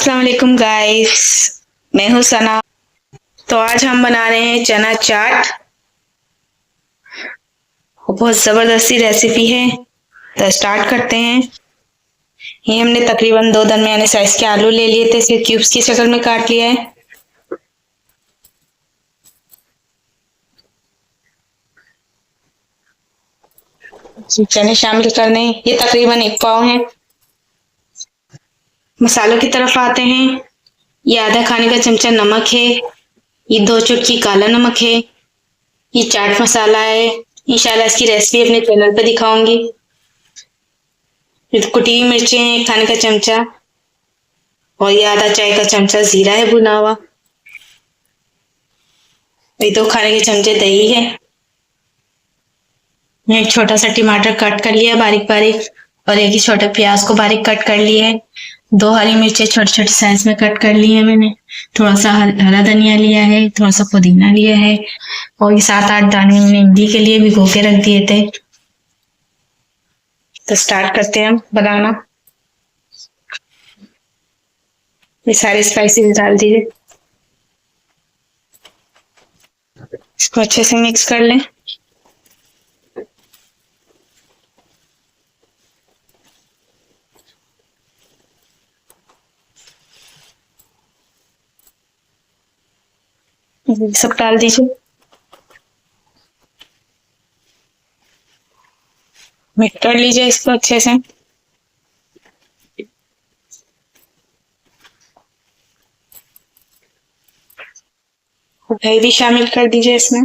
अस्सलाम वालेकुम गाइस, मैं हूँ सना। तो आज हम बना रहे हैं चना चाट। बहुत ज़बरदस्ती रेसिपी है। तो स्टार्ट करते हैं। ये हमने तकरीबन 2 दरमियाने साइज के आलू ले लिए थे, इसे क्यूब्स की शक्ल में काट लिया है। चने शामिल कर दें। ये तकरीबन 1 पाव है। मसालों की तरफ आते हैं। ये आधा खाने का चमचा नमक है। ये 2 चुटकी काला नमक है। ये चाट मसाला है। इंशाल्लाह इसकी रेसिपी अपने चैनल पर दिखाऊंगी। ये कुटी हुई मिर्चें हैं 1 खाने का चमचा। और ये आधा चाय का चमचा जीरा है भुना हुआ। ये 2 खाने के चमचे दही है। मैं एक छोटा सा टमाटर कट कर लिया बारीक बारीक, और एक ही छोटा प्याज को बारीक कट कर लिया है। 2 हरी मिर्चें छोटे छोटे साइज में कट कर ली है मैंने। थोड़ा सा हरा धनिया लिया है, थोड़ा सा पुदीना लिया है, और ये 7-8 दाने मैंने इमली के लिए भिगो के रख दिए थे। तो स्टार्ट करते हैं हम बनाना। ये सारे स्पाइसेस डाल दीजिए। इसको अच्छे से मिक्स कर लें। ये सब डाल दीजिए। मिक्स कर लीजिए इसको अच्छे से। दही भी शामिल कर दीजिए इसमें।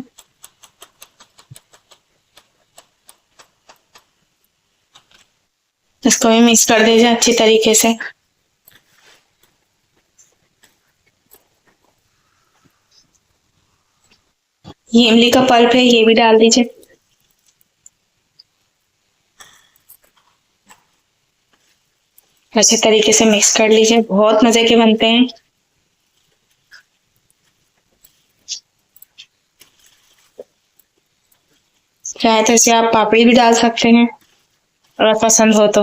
इसको भी मिक्स कर दीजिए अच्छी तरीके से। ये इमली का पल्प है, ये भी डाल दीजिए। अच्छे तरीके से मिक्स कर लीजिए। बहुत मजे के बनते हैं। चाहे तो इसे आप पापड़ी भी डाल सकते हैं अगर पसंद हो तो।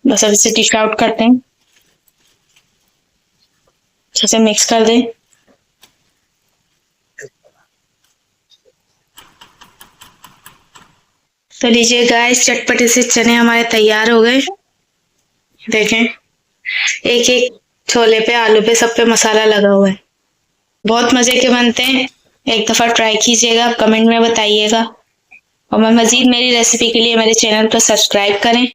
बस अब इसे डिश आउट करते हैं। अच्छे से मिक्स कर दें। तो लीजिए गाइस, चटपटे से चने हमारे तैयार हो गए। देखें, एक एक छोले पे आलू पे सब पे मसाला लगा हुआ है। बहुत मजे के बनते हैं। एक दफा ट्राई कीजिएगा, कमेंट में बताइएगा। और मैं मजीद मेरी रेसिपी के लिए मेरे चैनल को सब्सक्राइब करें।